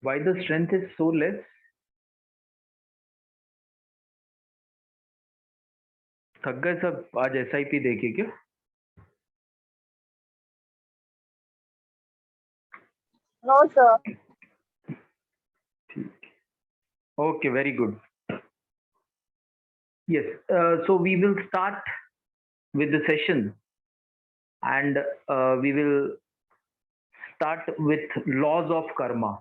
Why the strength is so less? थक गए सब आज SIP देखे क्या? No, sir. Okay, very good. Yes, so we will start with the session, and we will start with laws of karma.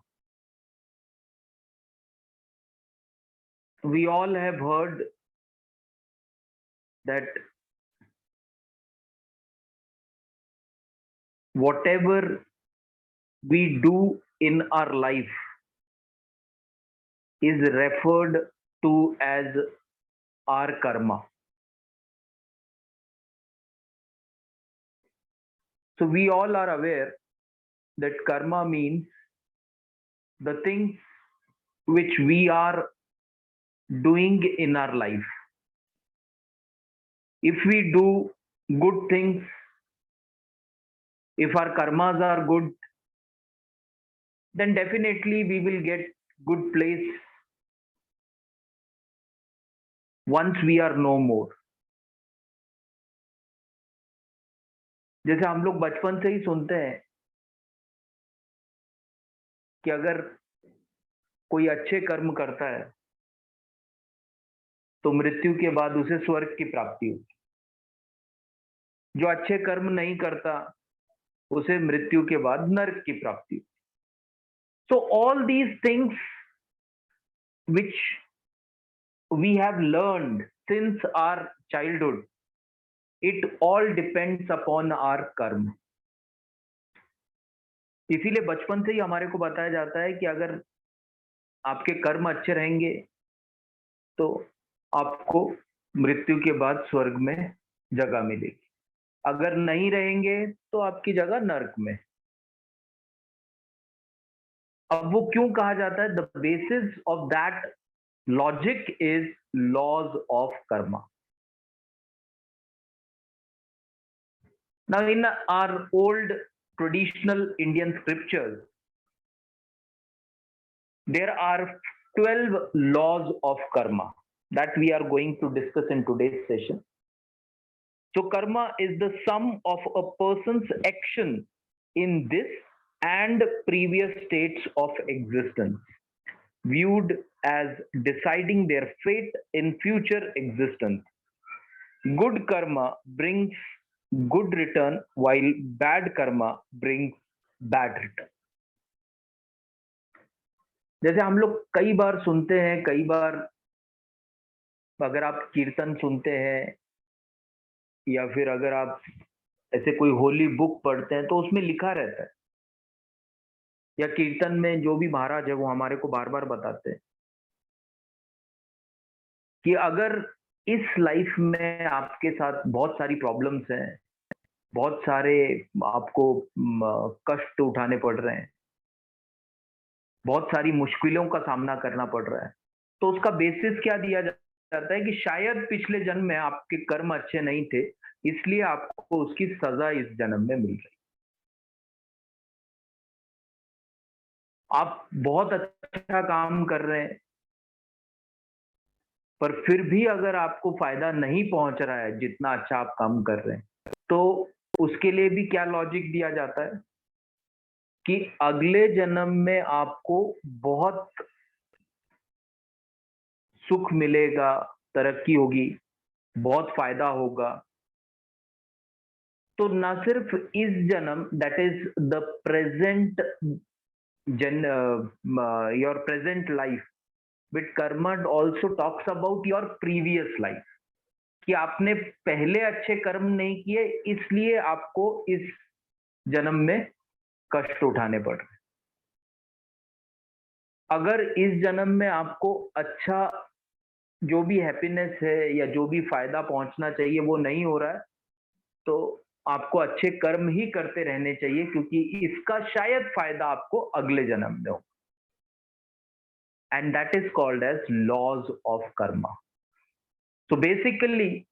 We all have heard that whatever we do in our life is referred to as our karma. So we all are aware that karma means the things which we are doing in our life. If we do good things, if our karmas are good, then definitely we will get good place once we are no more. जैसे हम लोग बचपन से ही सुनते हैं कि अगर कोई अच्छे कर्म करता है तो मृत्यु के बाद उसे स्वर्ग की प्राप्ति होती, जो अच्छे कर्म नहीं करता उसे मृत्यु के बाद नरक की प्राप्ति होती. So all these things which we have learned since our childhood, it all depends upon our कर्म. इसीलिए बचपन से ही हमारे को बताया जाता है कि अगर आपके कर्म अच्छे रहेंगे तो आपको मृत्यु के बाद स्वर्ग में जगह मिलेगी, अगर नहीं रहेंगे तो आपकी जगह नरक में. अब वो क्यों कहा जाता है? The basis of that logic is laws of karma. Now, in our old traditional Indian scriptures, there are 12 laws of karma that we are going to discuss in today's session. So, karma is the sum of a person's action in this and previous states of existence, viewed as deciding their fate in future existence. Good karma brings good return, while bad karma brings bad return. जैसे हम लोग कई बार सुनते हैं, कई बार अगर आप कीर्तन सुनते हैं या फिर अगर आप ऐसे कोई होली बुक पढ़ते हैं तो उसमें लिखा रहता है, या कीर्तन में जो भी महाराज है वो हमारे को बार बार बताते हैं कि अगर इस लाइफ में आपके साथ बहुत सारी प्रॉब्लम्स हैं, बहुत सारे आपको कष्ट उठाने पड़ रहे हैं, बहुत सारी मुश्किलों का सामना करना पड़ रहा है, तो उसका बेसिस क्या दिया जाता है कि शायद पिछले जन्म में आपके कर्म अच्छे नहीं थे, इसलिए आपको उसकी सजा इस जन्म में मिल रही. आप बहुत अच्छा काम कर रहे हैं पर फिर भी अगर आपको फायदा नहीं पहुंच रहा है जितना अच्छा आप काम कर रहे हैं, तो उसके लिए भी क्या लॉजिक दिया जाता है कि अगले जन्म में आपको बहुत सुख मिलेगा, तरक्की होगी, बहुत फायदा होगा. तो ना सिर्फ इस जन्म, that is the present your present life, but Karma also talks about your previous life, कि आपने पहले अच्छे कर्म नहीं किए इसलिए आपको इस जन्म में कष्ट उठाने पड़ रहे. अगर इस जन्म में आपको अच्छा जो भी हैप्पीनेस है या जो भी फायदा पहुंचना चाहिए वो नहीं हो रहा है, तो आपको अच्छे कर्म ही करते रहने चाहिए, क्योंकि इसका शायद फायदा आपको अगले जन्म में हो. And that is called as laws of karma. So basically,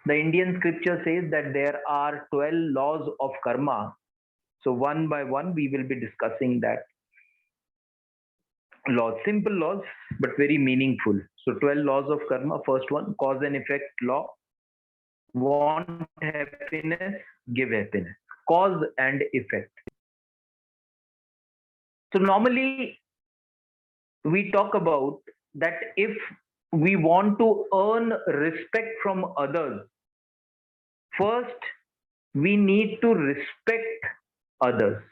the Indian scripture says that there are 12 laws of karma. So one by one, we will be discussing that. laws, simple laws, but very meaningful. So 12 laws of karma. First one, cause and effect law. Want happiness, give happiness. Cause and effect. So normally we talk about that if we want to earn respect from others, first we need to respect others.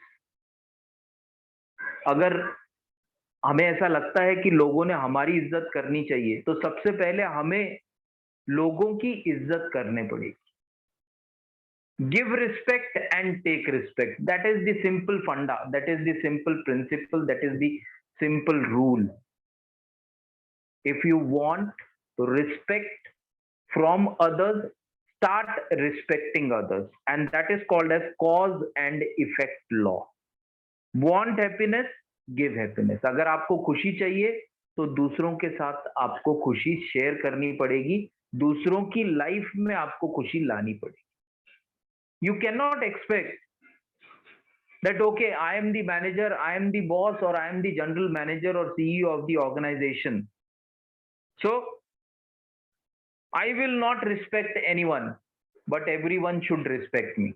अगर हमें ऐसा लगता है कि लोगों ने हमारी इज्जत करनी चाहिए, तो सबसे पहले हमें लोगों की इज्जत करने पड़ेगी. Give respect and take respect. That is the simple funda. That is the simple principle. That is the simple rule. If you want respect from others, start respecting others. And that is called as cause and effect law. Want happiness, give happiness. अगर आपको खुशी चाहिए तो दूसरों के साथ आपको खुशी शेयर करनी पड़ेगी, दूसरों की लाइफ में आपको खुशी लानी पड़ेगी. You cannot expect that, okay, I am the manager, I am the boss, or I am the general manager or CEO of the organization. So I will not respect anyone, but everyone should respect me.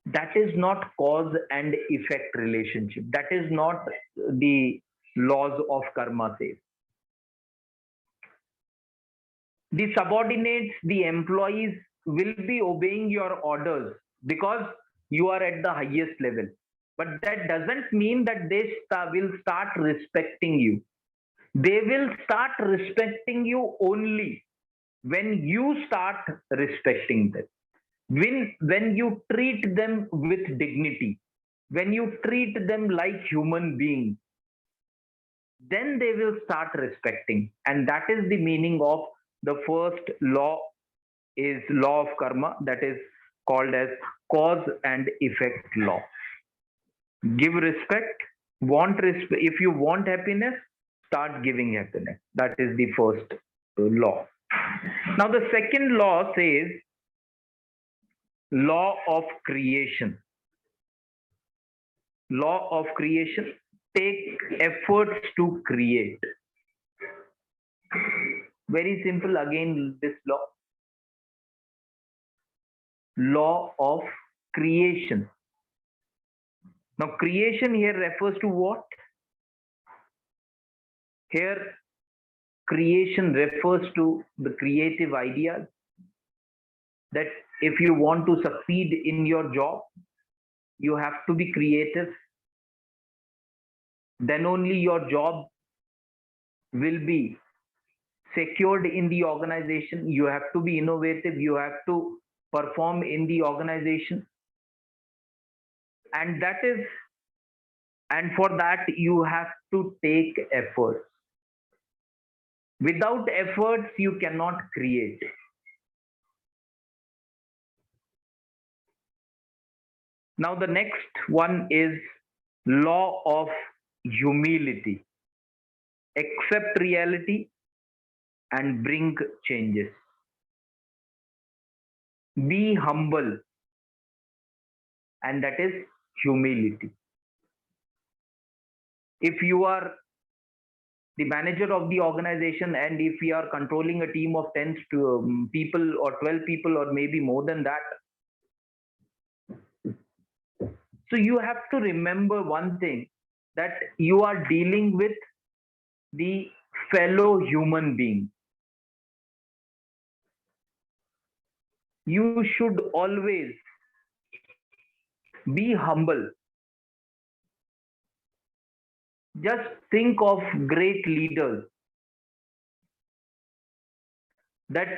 That is not cause and effect relationship. That is not the laws of karma say. The subordinates, the employees will be obeying your orders because you are at the highest level. But that doesn't mean that they will start respecting you. They will start respecting you only when you start respecting them. When you treat them with dignity, when you treat them like human beings, then they will start respecting. And that is the meaning of the first law, is law of karma, that is called as cause and effect law. Give respect, want respect. If you want happiness, start giving happiness. That is the first law. Now the second law says law of creation. Law of creation, take efforts to create. Very simple again, this law. Law of creation. Now creation here refers to what? Here creation refers to the creative ideas, that if you want to succeed in your job, you have to be creative. Then only your job will be secured in the organization. You have to be innovative. You have to perform in the organization. And for that, you have to take efforts. Without efforts, you cannot create. Now the next one is law of humility. Accept reality and bring changes. Be humble, and that is humility. If you are the manager of the organization, and if you are controlling a team of 10 people or 12 people or maybe more than that, so you have to remember one thing, that you are dealing with the fellow human being. You should always be humble. Just think of great leaders, that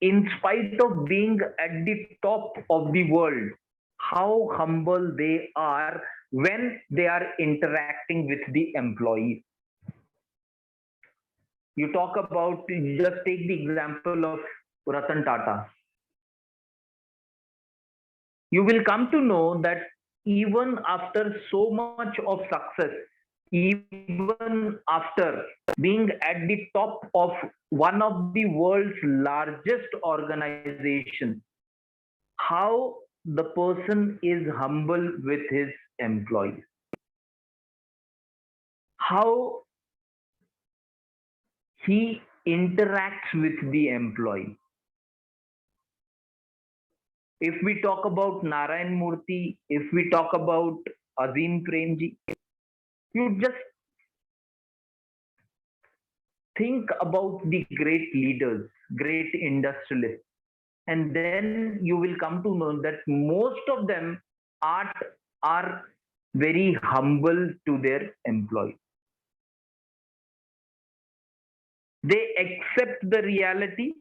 in spite of being at the top of the world, how humble they are when they are interacting with the employees. You talk about, just take the example of Ratan Tata. You will come to know that even after so much of success, even after being at the top of one of the world's largest organizations, how the person is humble with his employees. how he interacts with the employee. If we talk about Narayan Murthy, if we talk about Azim Premji, you just think about the great leaders, great industrialists, and then you will come to know that most of them are very humble to their employees. They accept the reality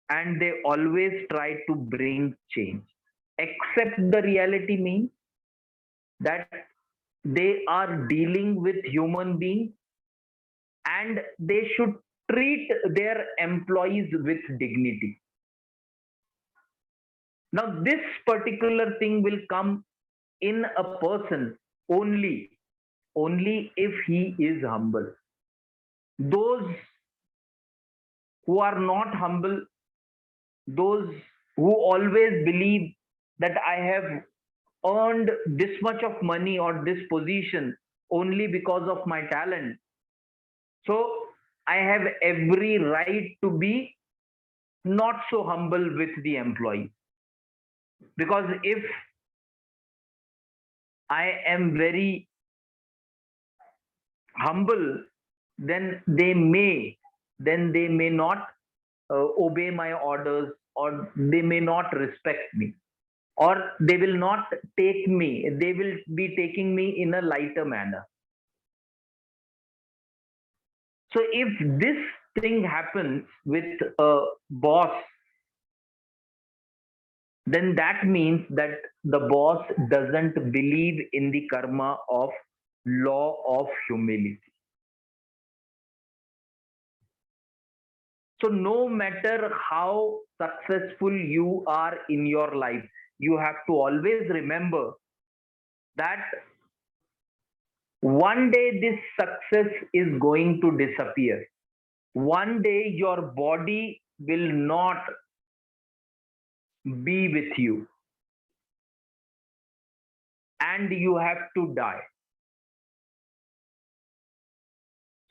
and they always try to bring change. Accept the reality means that they are dealing with human beings and they should treat their employees with dignity. Now, this particular thing will come in a person only if he is humble. Those who are not humble, those who always believe that I have earned this much of money or this position only because of my talent, so I have every right to be not so humble with the employee. Because if I am very humble, then they may not obey my orders, or they may not respect me, or they will not take me, they will be taking me in a lighter manner. So if this thing happens with a boss, then that means that the boss doesn't believe in the karma of law of humility. So no matter how successful you are in your life, you have to always remember that one day this success is going to disappear. One day your body will not be with you and you have to die.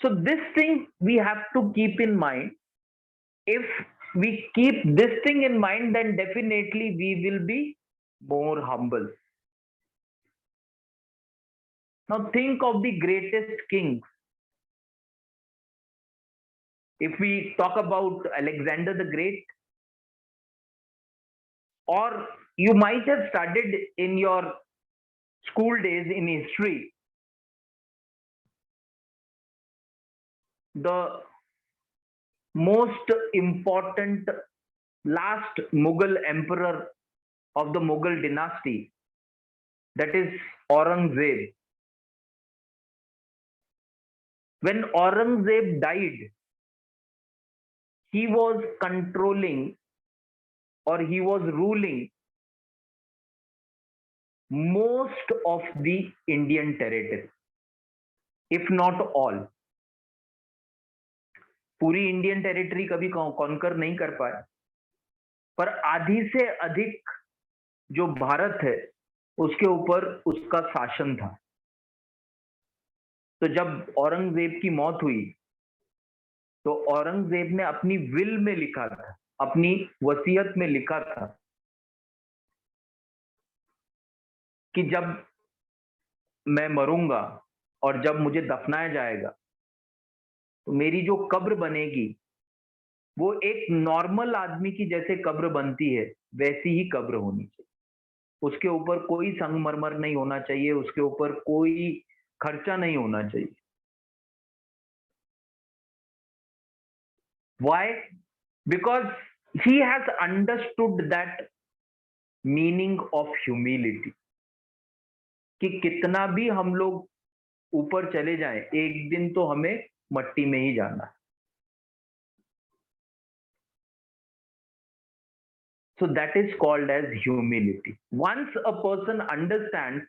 So this thing we have to keep in mind. If we keep this thing in mind, then definitely we will be more humble. Now think of the greatest kings. If we talk about Alexander the Great, or you might have studied in your school days in history, the most important last Mughal emperor of the Mughal dynasty, that is Aurangzeb. When Aurangzeb died, he was controlling, or he was ruling most of the Indian territory, if not all. पूरी Indian territory कभी conquer नहीं कर पाया, पर आधी से अधिक जो भारत है उसके ऊपर उसका शासन था. तो जब औरंगजेब की मौत हुई, तो औरंगजेब ने अपनी विल में लिखा था, अपनी वसीयत में लिखा था कि जब मैं मरूंगा और जब मुझे दफनाया जाएगा, तो मेरी जो कब्र बनेगी वो एक नॉर्मल आदमी की जैसे कब्र बनती है वैसी ही कब्र होनी चाहिए. उसके ऊपर कोई संगमरमर नहीं होना चाहिए, उसके ऊपर कोई खर्चा नहीं होना चाहिए. Why? Because he has understood that meaning of humility. कि कितना भी हम लोग ऊपर चले जाएं, एक दिन तो हमें मट्टी में ही जाना है. So that is called as humility. Once a person understands,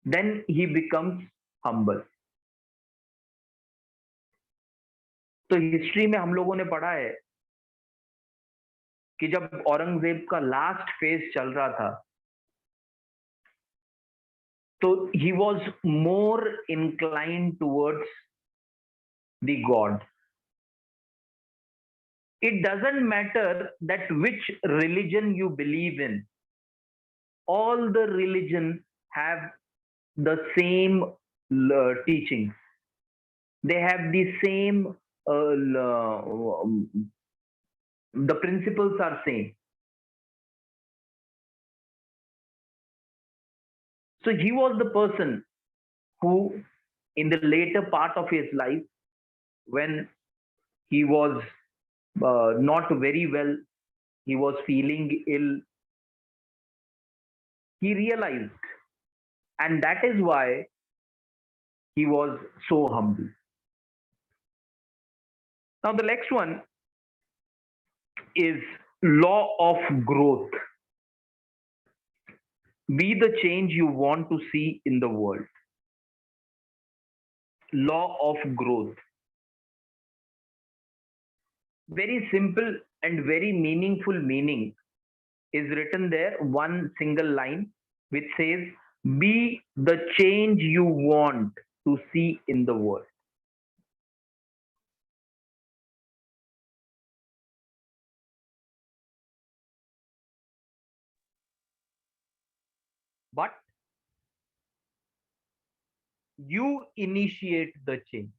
then he becomes humble. तो हिस्ट्री में हम लोगों ने पढ़ा है कि जब औरंगजेब का लास्ट फेज चल रहा था, So he was more inclined towards the God. It doesn't matter that which religion you believe in. All the religions have the same teachings. They have the same, the principles are same. So he was the person who, in the later part of his life, when he was not very well, he was feeling ill, he realized, and that is why he was so humble. Now, the next one is law of growth. Be the change you want to see in the world. Law of growth. Very simple and very meaningful meaning is written there, one single line, which says, be the change you want to see in the world. But you initiate the change.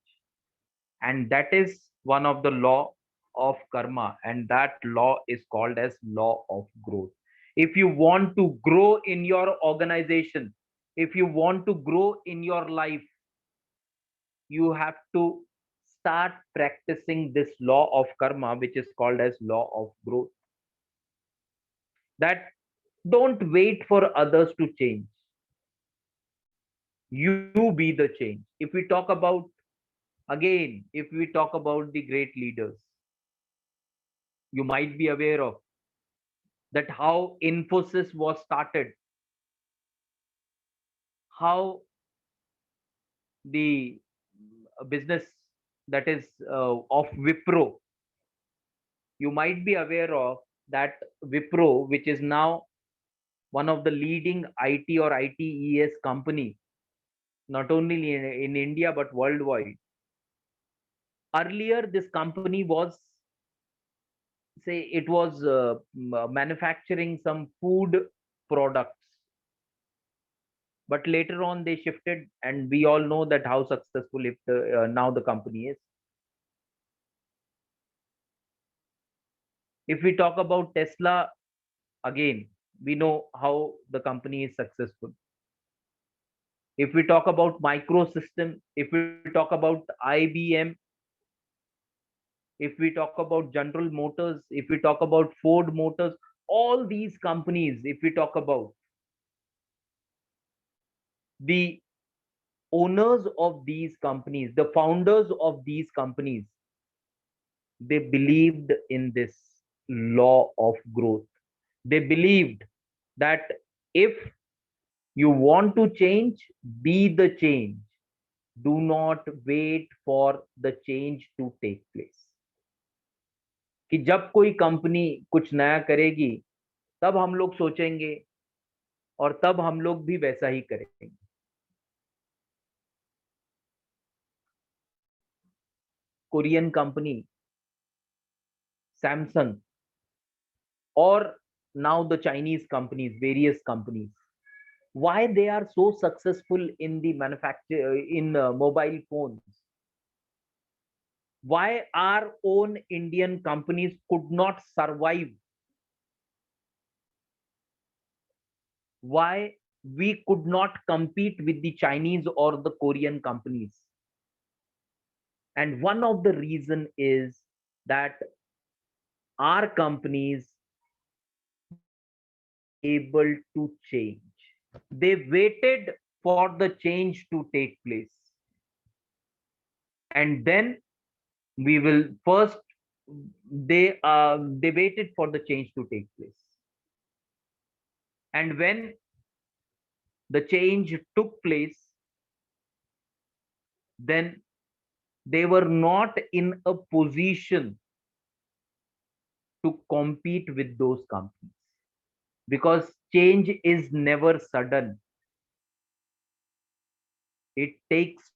And that is one of the law of karma. And that law is called as law of growth. If you want to grow in your organization, if you want to grow in your life, you have to start practicing this law of karma, which is called as law of growth. That don't wait for others to change. You be the change. If we talk about, again, if we talk about the great leaders, you might be aware of that how Infosys was started, how the business that is of Wipro, you might be aware of that Wipro, which is now one of the leading IT or ITES company, not only in India but worldwide. Earlier, this company was, say, it was manufacturing some food products, but later on they shifted, and we all know that how successful now the company is. If we talk about Tesla, again, we know how the company is successful. If we talk about Microsystem, if we talk about IBM, if we talk about General Motors, if we talk about Ford Motors, all these companies, if we talk about the owners of these companies, the founders of these companies, they believed in this law of growth. They believed that if you want to change, be the change. Do not wait for the change to take place. कि जब कोई company कुछ नया करेगी, तब हम लोग सोचेंगे और तब हम लोग भी वैसा ही करेंगे. Korean company, Samsung, or now the Chinese companies, various companies, why they are so successful in the manufacture in mobile phones? Why our own Indian companies could not survive? Why we could not compete with the Chinese or the Korean companies? And one of the reason is that our companies able to change. They waited for the change to take place. And then we will first, they waited for the change to take place. And when the change took place, then they were not in a position to compete with those companies, because change is never sudden. It takes time.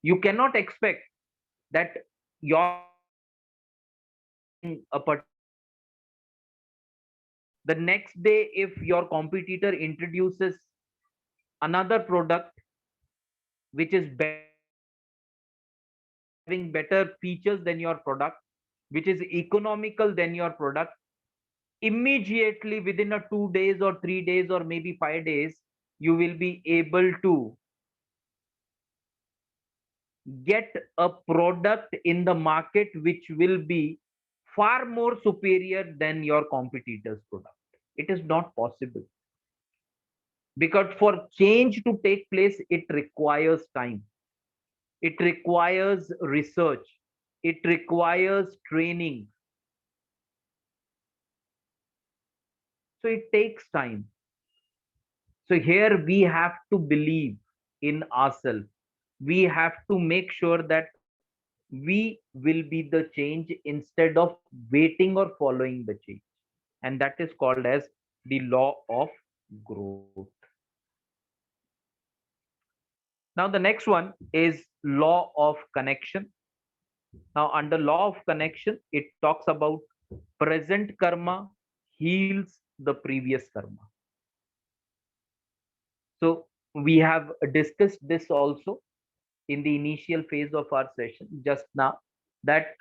You cannot expect that your competitor is selling a particular product. The next day, if your competitor introduces another product which is better, which is having better features than your product, which is economical than your product, immediately within a 2 days or 3 days or maybe 5 days, you will be able to get a product in the market which will be far more superior than your competitor's product. It is not possible because for change to take place, it requires time, it requires research, it requires training. So it takes time. So here we have to believe in ourselves. We have to make sure that we will be the change instead of waiting or following the change. And that is called as the law of growth. Now, the next one is law of connection. Now, under law of connection, it talks about present karma heals the previous karma. So, we have discussed this also in the initial phase of our session just now, that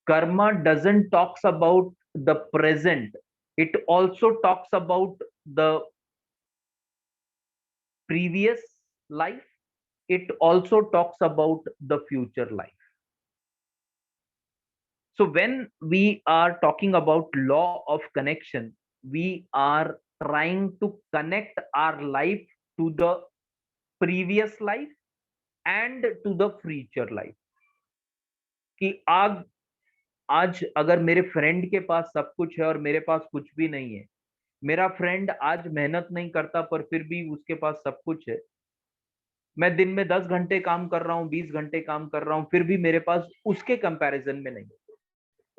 karma doesn't talks about the present, it also talks about the previous life, it also talks about the future life. So when we are talking about law of connection, we are trying to connect our life to the previous life and to the future life. कि आज अगर मेरे friend के पास सब कुछ है और मेरे पास कुछ भी नहीं है, मेरा फ्रेंड आज मेहनत नहीं करता पर फिर भी उसके पास सब कुछ है, मैं दिन में 10 घंटे काम कर रहा हूँ, 20 घंटे काम कर रहा हूँ, फिर भी मेरे पास उसके कंपैरिजन में नहीं है।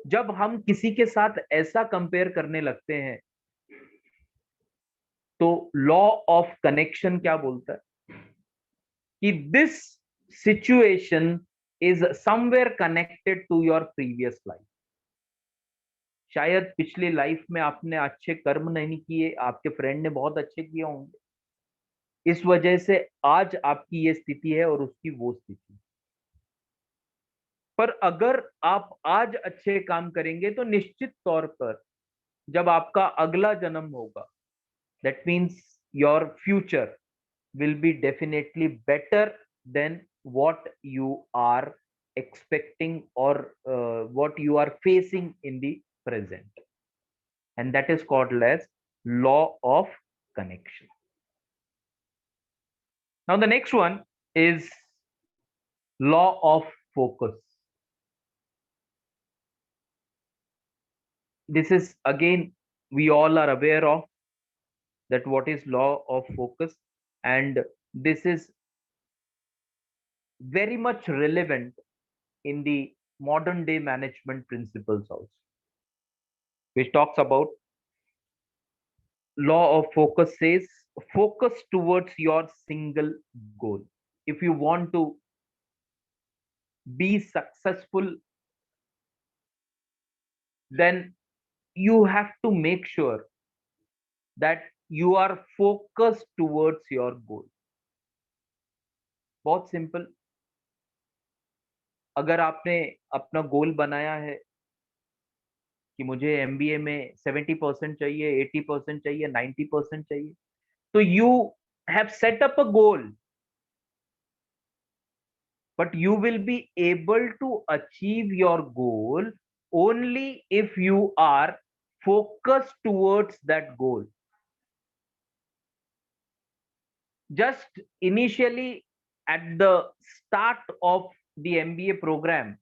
जब हम किसी के साथ ऐसा कंपेयर करने लगते हैं, तो लॉ ऑफ कनेक्शन क्या बोलता है कि this situation is somewhere connected to your previous life. शायद पिछली लाइफ में आपने अच्छे कर्म नहीं किए, आपके फ्रेंड ने बहुत अच्छे किए होंगे, इस वजह से आज आपकी ये स्थिति है और उसकी वो स्थिति। पर अगर आप आज अच्छे काम करेंगे तो निश्चित तौर पर जब आपका अगला जन्म होगा, that means your future will be definitely better than what you are expecting or what you are facing in the present, and that is called as law of connection. Now the next one is law of focus. This is again, we all are aware of that what is law of focus, and this is very much relevant in the modern day management principles also, which talks about law of focus says focus towards your single goal. If you want to be successful, then you have to make sure that you are focused towards your goal. बहुत simple, अगर आपने अपना गोल बनाया है कि मुझे MBA में 70% चाहिए, 80% चाहिए, 90% चाहिए, तो you have set up a goal, but you will be able to achieve your goal only if you are focused towards that goal. Just initially at the start of the MBA program,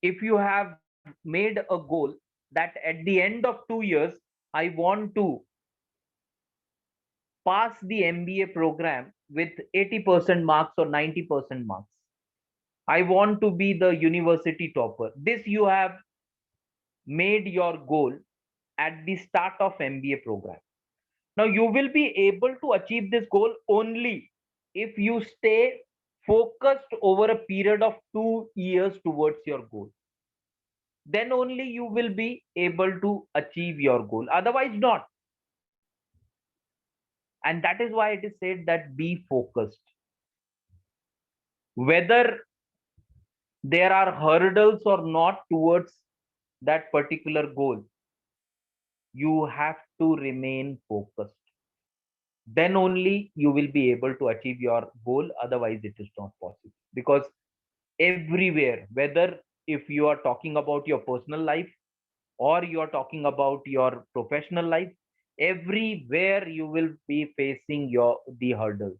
if you have made a goal that at the end of 2 years, I want to pass the MBA program with 80% marks or 90% marks. I want to be the university topper. This you have made your goal at the start of MBA program. Now, you will be able to achieve this goal only if you stay focused over a period of 2 years towards your goal. Then only you will be able to achieve your goal. Otherwise, not. And that is why it is said that be focused. Whether there are hurdles or not towards that particular goal, you have to remain focused. Then only you will be able to achieve your goal. Otherwise, it is not possible. Because everywhere, whether if you are talking about your personal life or you are talking about your professional life, everywhere you will be facing the hurdles.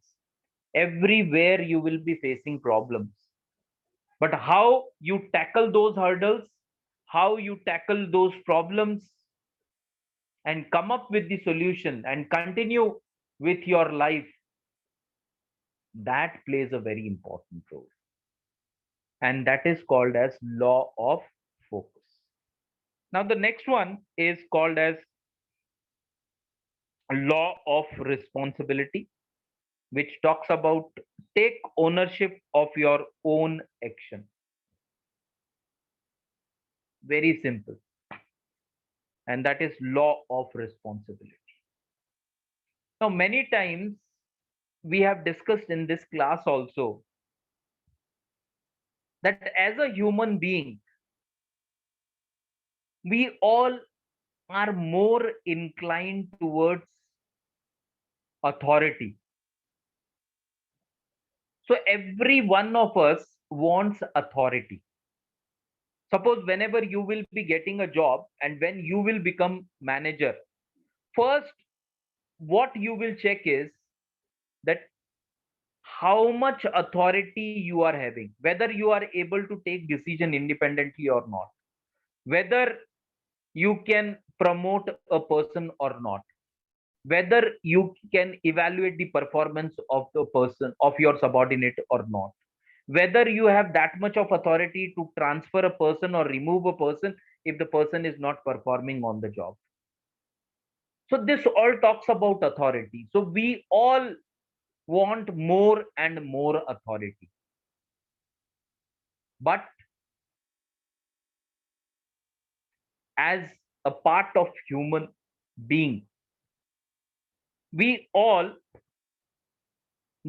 Everywhere you will be facing problems. But how you tackle those hurdles, how you tackle those problems, and come up with the solution and continue with your life, that plays a very important role. And that is called as law of focus. Now, the next one is called as law of responsibility, which talks about take ownership of your own action. Very simple. And that is law of responsibility. Now, many times we have discussed in this class also that as a human being, we all are more inclined towards authority. So every one of us wants authority. Suppose whenever you will be getting a job and when you will become manager, first what you will check is that how much authority you are having, whether you are able to take decision independently or not, whether you can promote a person or not, whether you can evaluate the performance of the person of your subordinate or not, whether you have that much of authority to transfer a person or remove a person if the person is not performing on the job. So this all talks about authority. So we all want more and more authority. But as a part of human being, we all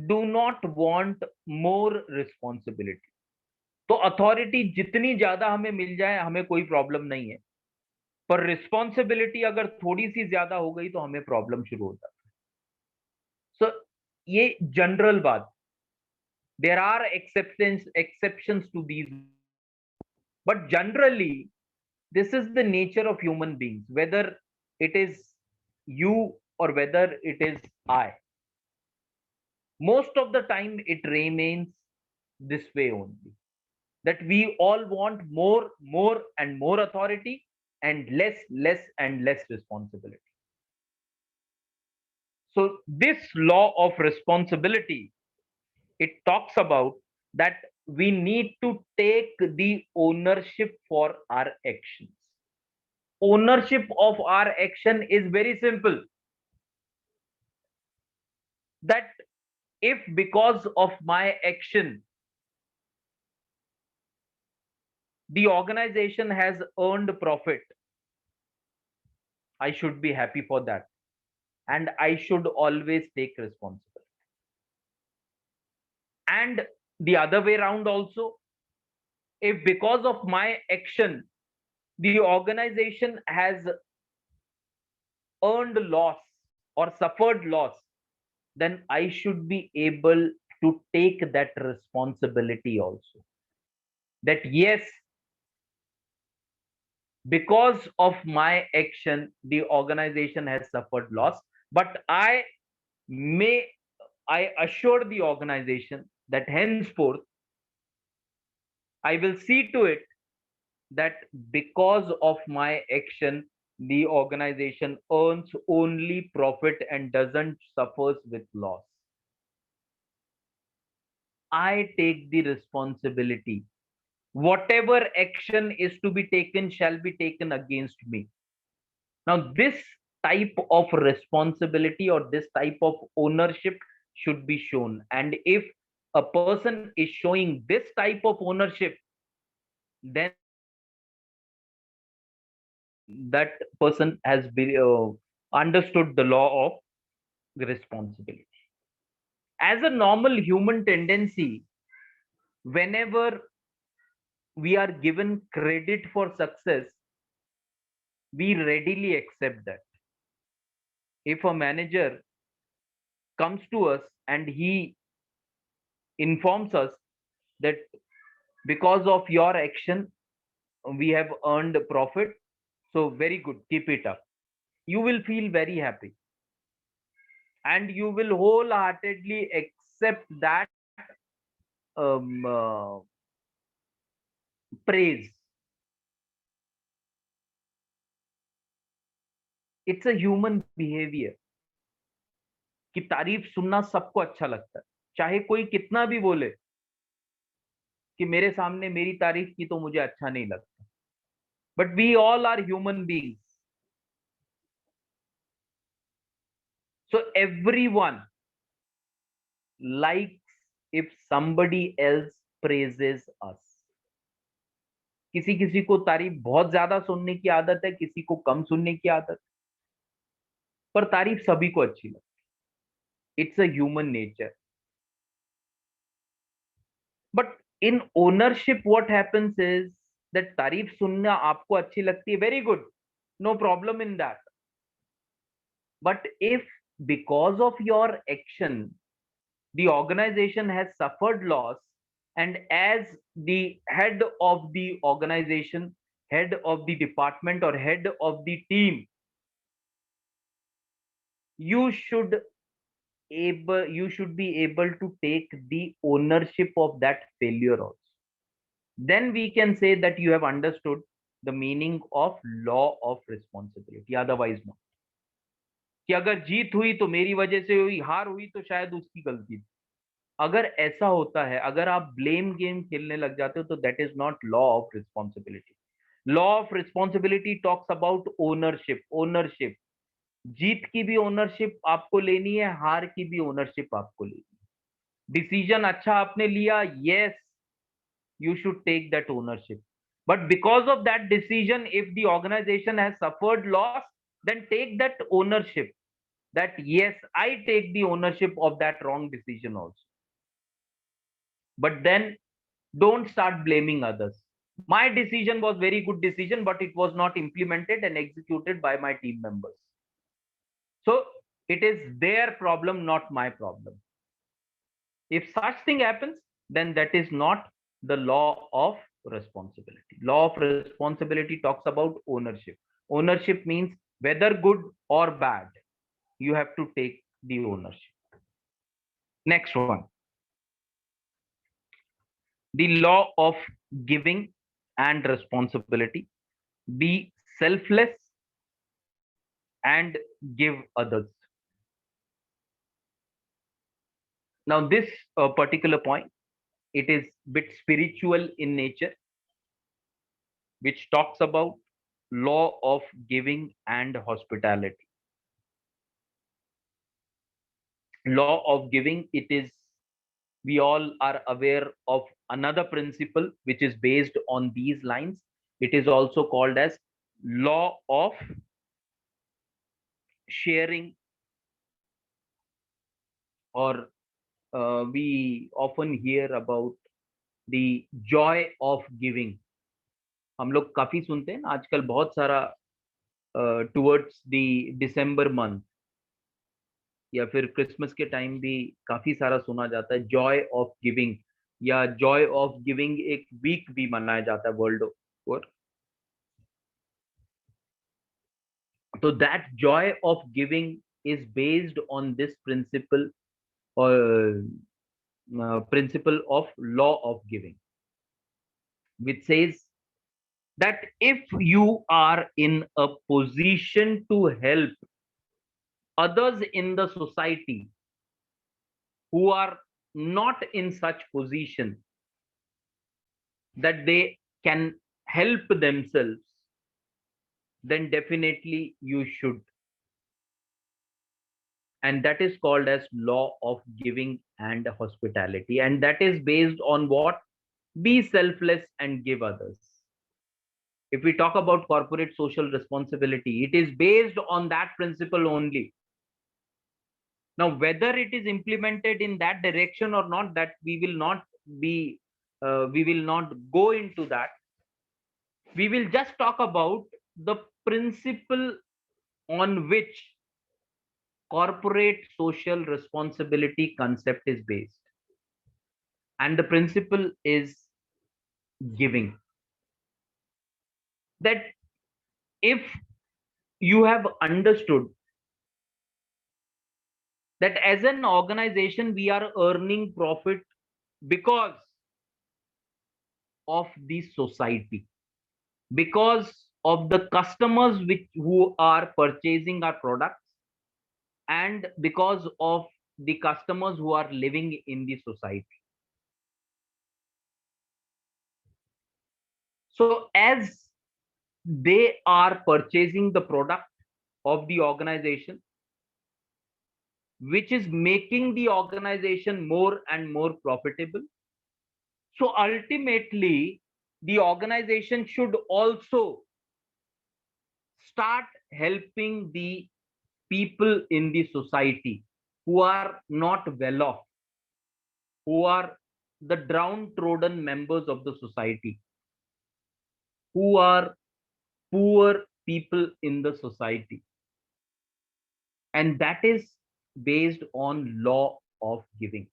do not want more responsibility. तो authority जितनी ज्यादा हमें मिल जाए हमें कोई problem नहीं है, पर रिस्पॉन्सिबिलिटी अगर थोड़ी सी ज्यादा हो गई तो हमें प्रॉब्लम शुरू हो जाता है. सो ये जनरल बात. There are exceptions to these, but generally this is the nature of human beings, whether it is you or whether it is I. Most of the time it remains this way only, that we all want more and more authority and less and less responsibility. So this law of responsibility, it talks about that we need to take the ownership for our actions. Ownership of our action is very simple, that if because of my action the organization has earned profit, I should be happy for that and I should always take responsibility. And the other way around also, if because of my action the organization has earned loss or suffered loss, then I should be able to take that responsibility also. That yes, because of my action the organization has suffered loss, but may I assure the organization that henceforth I will see to it that because of my action the organization earns only profit and doesn't suffers with loss. I take the responsibility. Whatever action is to be taken shall be taken against me. Now this type of responsibility or this type of ownership should be shown. And if a person is showing this type of ownership, then that person has understood the law of responsibility. As a normal human tendency, whenever we are given credit for success, we readily accept that. If a manager comes to us and he informs us that because of your action, we have earned profit, so very good, keep it up. You will feel very happy and you will wholeheartedly accept that um, uh, praise. It's a human behavior कि तारीफ सुनना सबको अच्छा लगता है, चाहे कोई कितना भी बोले कि मेरे सामने मेरी तारीफ की तो मुझे अच्छा नहीं लगता. But we all are human beings. So everyone likes if somebody else praises us. किसी किसी को तारीफ बहुत ज्यादा सुनने की आदत है, किसी को कम सुनने की आदत, पर तारीफ सभी को अच्छी लगती. It's a human nature. But in ownership what happens is that तारीफ सुनना आपको अच्छी लगती है, very good, no problem in that. But if because of your action the organization has suffered loss, and as the head of the organization, head of the department or head of the team, you should be able to take the ownership of that failure also. Then we can say that you have understood the meaning of law of responsibility. Otherwise no, कि अगर जीत हुई तो मेरी वजह से हुई, हार हुई तो शायद उसकी गलती थी. अगर ऐसा होता है, अगर आप ब्लेम गेम खेलने लग जाते हो, तो that is not law of responsibility. Law of responsibility talks about ownership. Ownership, जीत की भी ओनरशिप आपको लेनी है, हार की भी ओनरशिप आपको लेनी है. डिसीजन अच्छा आपने लिया, yes, you should take that ownership. But because of that decision, if the organization has suffered loss, then take that ownership, that yes, I take the ownership of that wrong decision also. But then don't start blaming others. My decision was very good decision, but it was not implemented and executed by my team members, so it is their problem, not my problem. If such thing happens, then that is not the law of responsibility. Law of responsibility talks about ownership. Ownership means whether good or bad, you have to take the ownership. Next one, the law of giving and responsibility. Be selfless and give others. Now this particular point, it is bit spiritual in nature, which talks about law of giving and hospitality. Law of giving, it is, we all are aware of another principle which is based on these lines. It is also called as law of sharing, or we often hear about the joy of giving. हम लोग काफी सुनते हैं ना आजकल, बहुत सारा towards the December month या फिर क्रिसमस के टाइम भी काफी सारा सुना जाता है जॉय ऑफ गिविंग, या जॉय ऑफ गिविंग एक वीक भी मनाया जाता है वर्ल्ड ओवर. तो that Joy of giving is based on this principle, और principle of law of giving, which says that if you are in a position to help others in the society who are not in such position that they can help themselves, then definitely you should. and that is called as law of giving and hospitality. And that is based on what? Be selfless and give others. If we talk about corporate social responsibility, it is based on that principle only. Now, whether it is implemented in that direction or not, that we will not be, we will not go into that. We will just talk about the principle on which corporate social responsibility concept is based. And the principle is giving. That if you have understood that as an organization, we are earning profit because of the society, because of the customers who are purchasing our products, and because of the customers who are living in the society. So as they are purchasing the product of the organization, which is making the organization more and more profitable, so ultimately the organization should also start helping the people in the society who are not well off, who are the downtrodden members of the society, who are poor people in the society. And that is based on law of giving.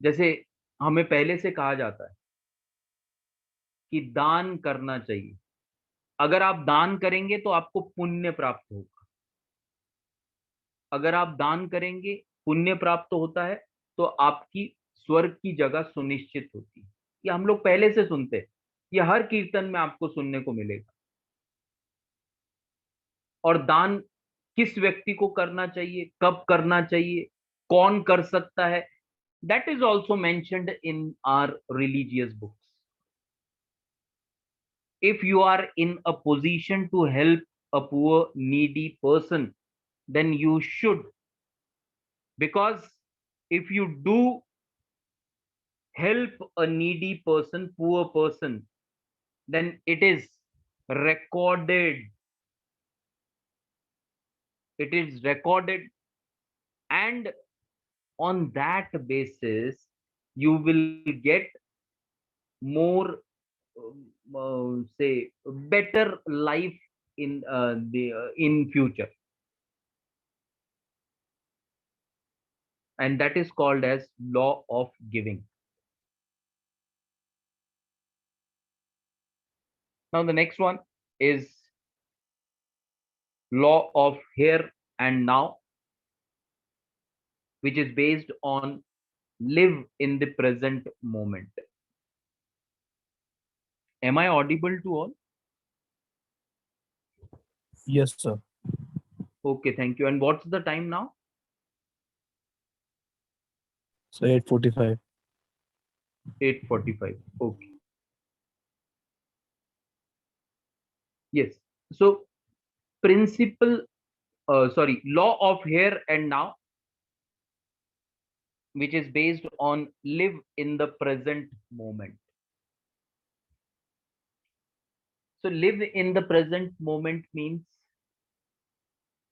जैसे हमें पहले से कहा जाता है कि दान करना चाहिए, अगर आप दान करेंगे तो आपको पुण्य प्राप्त होगा, अगर आप दान करेंगे पुण्य प्राप्त होता है, तो आपकी स्वर्ग की जगह सुनिश्चित होती है। ये हम लोग पहले से सुनते हैं, ये हर कीर्तन में आपको सुनने को मिलेगा। और दान किस व्यक्ति को करना चाहिए, कब करना चाहिए, कौन कर सकता है, that is also mentioned in our religious books. If you are in a position to help a poor needy person, then you should, because if you do help a needy person, poor person, then it is recorded, it is recorded, and on that basis you will get more, say, better life in future. And that is called as law of giving. Now the next one is law of here and now, which is based on live in the present moment. Am I audible to all? Yes, sir. Okay, thank you. And what's the time now? So 8:45. 8:45. Okay. Yes. So principle, law of here and now, which is based on live in the present moment. So live in the present moment means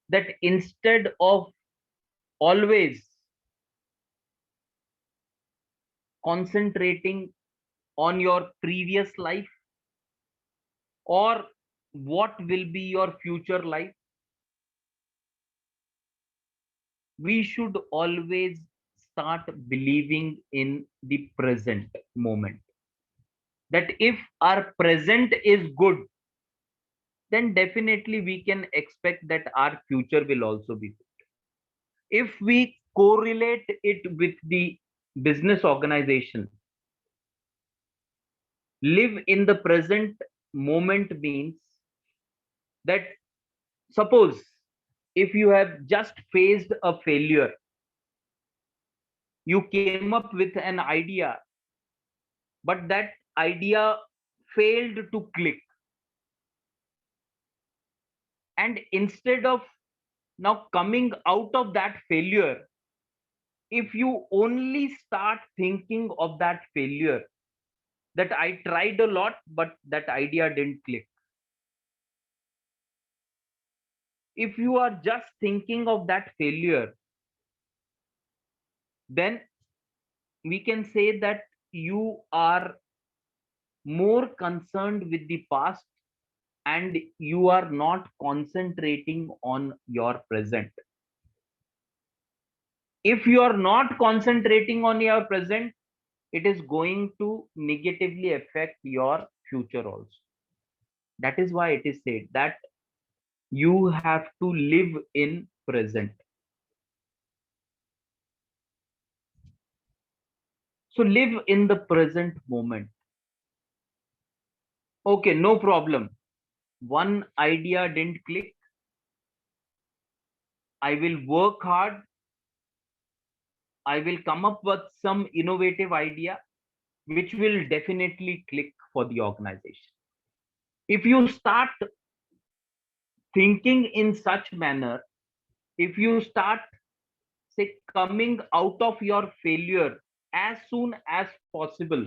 that instead of always concentrating on your previous life or what will be your future life, we should always start believing in the present moment. That if our present is good, then definitely we can expect that our future will also be good. If we correlate it with the business organization, live in the present moment means that, suppose if you have just faced a failure, you came up with an idea, but that idea failed to click, and instead of Now coming out of that failure, if you only start thinking of that failure, that I tried a lot but that idea didn't click, if you are just thinking of that failure, then we can say that you are more concerned with the past and you are not concentrating on your present. If you are not concentrating on your present, it is going to negatively affect your future also. That is why it is said that you have to live in present. So live in the present moment. Okay, no problem. One idea didn't click. I will work hard. I will come up with some innovative idea which will definitely click for the organization. If you start thinking in such manner, if you start say coming out of your failure as soon as possible,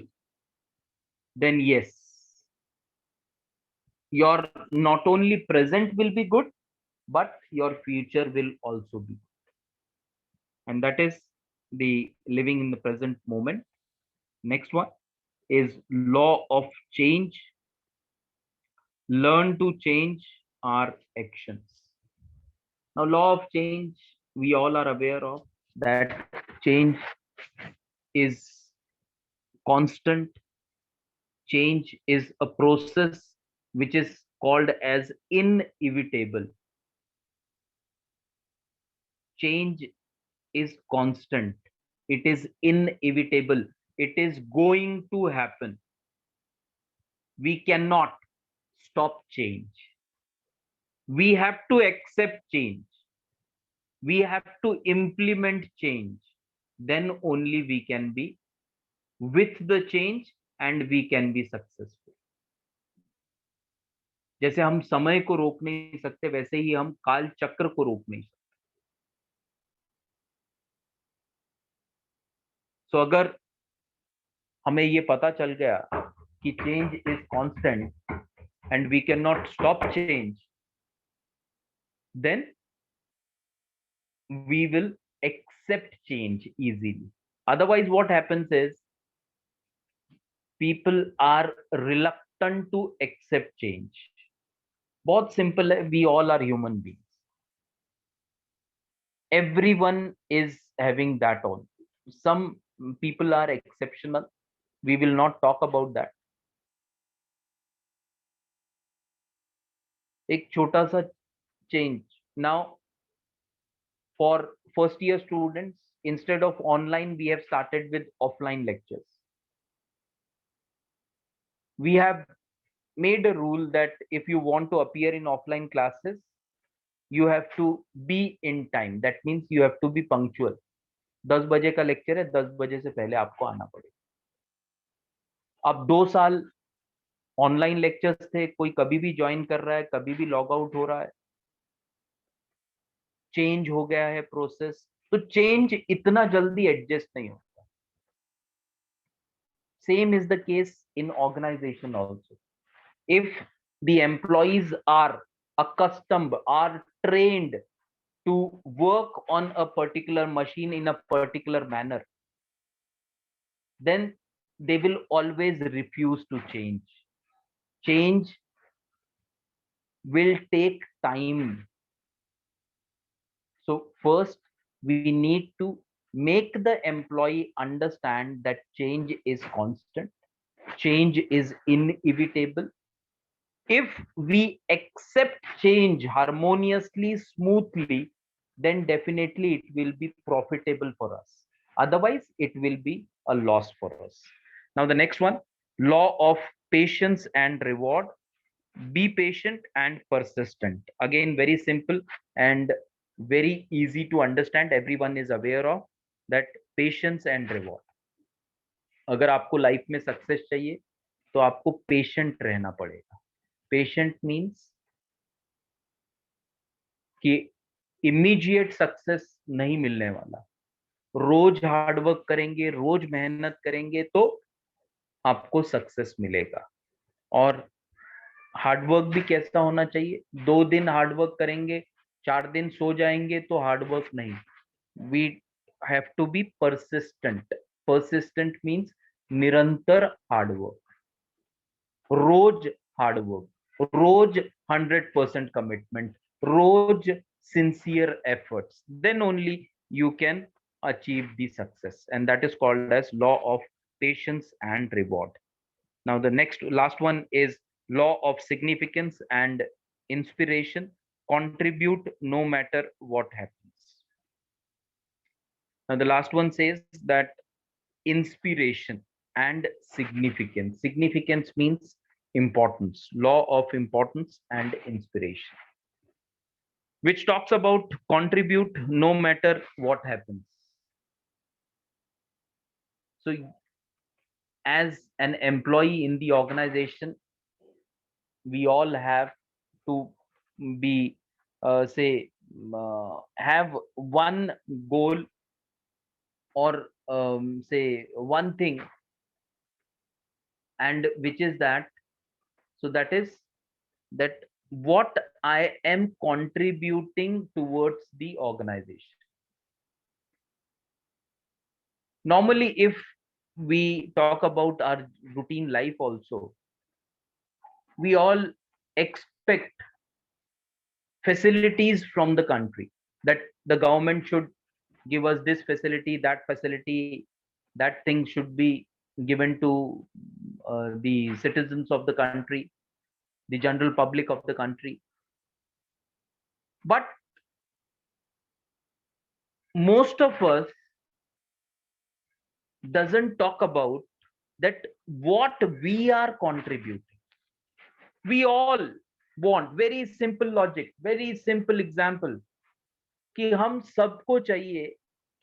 then yes, your not only present will be good, but your future will also be good. And that is the living in the present moment. Next one is law of change. Learn to change our actions. Now, law of change, we all are aware of that change is constant. Change is a process which is called as inevitable. Change is constant. It is inevitable. It is going to happen. We cannot stop change. We have to accept change. We have to implement change. Then only we can be with the change and we can be successful. जैसे हम समय को रोक नहीं सकते, वैसे ही हम काल चक्र को रोक नहीं सकते. सो अगर हमें ये पता चल गया कि change is constant and we can not stop change, then we will accept change easily. Otherwise, what happens is people are reluctant to accept change. बहुत simple है, we all are human beings. Everyone is having that on. Some people are exceptional. We will not talk about that. एक छोटा सा change. Now, for first year students, instead of online, we have started with offline lectures. We have made a rule that if you want to appear in offline classes, you have to be in time. That means you have to be punctual. 10 बजे का lecture है, 10 बजे से पहले आपको आना पड़ेगा. अब 2 साल ऑनलाइन लेक्चर्स थे, कोई कभी भी ज्वाइन कर रहा है, कभी भी लॉग आउट हो रहा है. चेंज हो गया है प्रोसेस, तो चेंज इतना जल्दी एडजस्ट नहीं होता. Same is the case in organization also. If the employees are accustomed, are trained to work on a particular machine in a particular manner, then they will always refuse to change. Change will take time. So first we need to make the employee understand that change is constant, change is inevitable. If we accept change harmoniously, smoothly, then definitely it will be profitable for us. Otherwise, it will be a loss for us. Now, the next one, law of patience and reward. Be patient and persistent. Again, very simple and very easy to understand. Everyone is aware of that patience and reward. अगर आपको life में success चाहिए तो आपको patient रहना पड़ेगा. Patient means कि immediate success नहीं मिलने वाला। रोज हार्डवर्क करेंगे, रोज मेहनत करेंगे तो आपको सक्सेस मिलेगा। और हार्डवर्क भी कैसा होना चाहिए? 2 दिन हार्डवर्क करेंगे, 4 दिन सो जाएंगे तो हार्डवर्क नहीं। We have to be persistent. Persistent means निरंतर हार्डवर्क, रोज हार्डवर्क, रोज 100% कमिटमेंट, रोज sincere efforts, then only you can achieve the success, and that is called as law of patience and reward. Now the last one is law of significance and inspiration. Contribute no matter what happens. Now the last one says that inspiration and significance. Significance means importance, law of importance and inspiration, which talks about contribute no matter what happens. So as an employee in the organization, we all have to be say have one goal, or say one thing, and which is that, so that is that what I am contributing towards the organization. Normally, if we talk about our routine life also, we all expect facilities from the country, that the government should give us this facility, that facility, that thing should be given to the citizens of the country, the general public of the country. But most of us doesn't talk about that what we are contributing. We all want very simple logic, very simple example, कि हम सबको चाहिए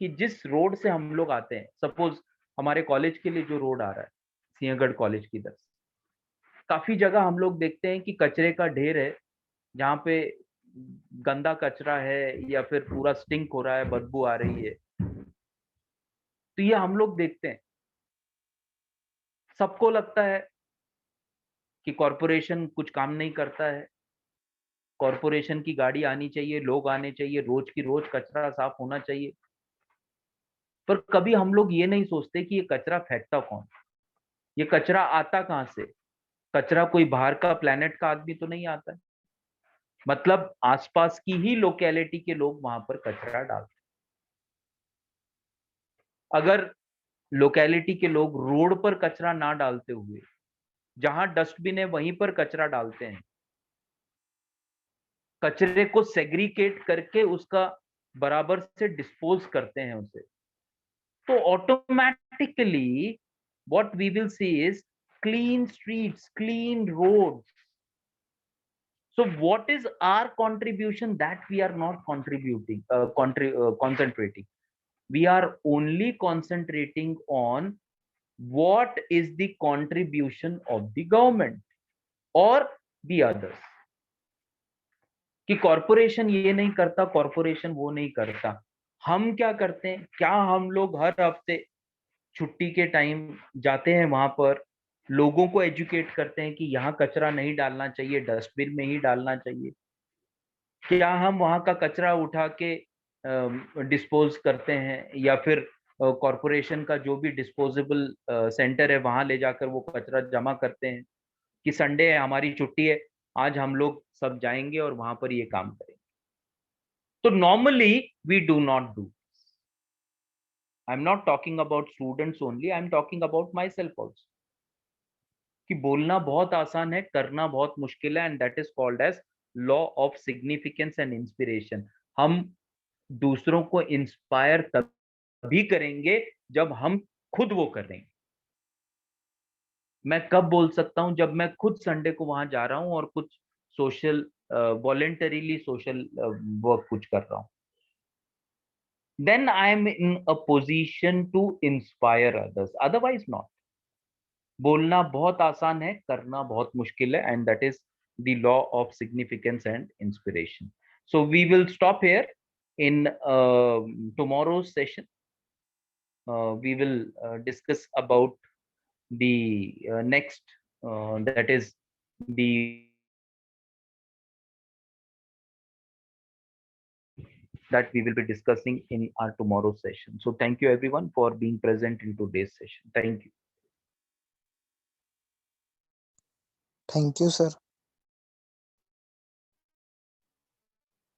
कि जिस road से हम लोग आते हैं, सपोज हमारे कॉलेज के लिए जो रोड आ रहा है सिंहगढ़ कॉलेज की तरफ, काफी जगह हम लोग देखते हैं कि कचरे का ढेर है, जहाँ पे गंदा कचरा है या फिर पूरा स्टिंक हो रहा है, बदबू आ रही है। तो ये हम लोग देखते हैं, सबको लगता है कि कॉरपोरेशन कुछ काम नहीं करता है, कॉरपोरेशन की गाड़ी आनी चाहिए, लोग आने चाहिए, रोज की रोज कचरा साफ होना चाहिए। पर कभी हम लोग ये नहीं सोचते कि ये कचरा फेंकता कौन, ये कचरा आता कहाँ से। कचरा कोई बाहर का प्लेनेट का आदमी तो नहीं आता है, मतलब आसपास की ही लोकेलिटी के लोग वहां पर कचरा डालते हैं। अगर लोकेलिटी के लोग रोड पर कचरा ना डालते हुए जहां डस्टबिन है वहीं पर कचरा डालते हैं, कचरे को सेग्रीगेट करके उसका बराबर से डिस्पोज करते हैं उसे, तो automatically what we will see is clean streets, clean roads. So what is our contribution that we are not contributing, concentrating? We are only concentrating on what is the contribution of the government or the others. कि corporation ये नहीं करता, corporation वो नहीं करता, हम क्या करते हैं? क्या हम लोग हर हफ्ते छुट्टी के टाइम जाते हैं वहां पर, लोगों को एजुकेट करते हैं कि यहाँ कचरा नहीं डालना चाहिए, डस्टबिन में ही डालना चाहिए? क्या हम वहां का कचरा उठा के डिस्पोज करते हैं, या फिर कॉरपोरेशन का जो भी डिस्पोजेबल सेंटर है वहां ले जाकर वो कचरा जमा करते हैं कि संडे है, हमारी छुट्टी है, आज हम लोग सब जाएंगे और वहां पर ये काम करेंगे? तो normally we do not do. I am not talking about students only, I am talking about myself also, कि बोलना बहुत आसान है, करना बहुत मुश्किल है, and that is called as law of significance and inspiration. हम दूसरों को इंस्पायर तभी करेंगे जब हम खुद वो करेंगे। मैं कब बोल सकता हूं? जब मैं खुद संडे को वहां जा रहा हूं और कुछ सोशल वॉलेंटरीली सोशल वर्क कुछ कर रहा हूं, then I am in a position to inspire others, otherwise not. बोलना बहुत आसान है, करना बहुत मुश्किल है, and that is the law of significance and inspiration. So we will stop here. In tomorrow's session, we will discuss about the next, that is the that we will be discussing in our tomorrow session. So thank you everyone for being present in today's session. Thank you. Thank you, sir.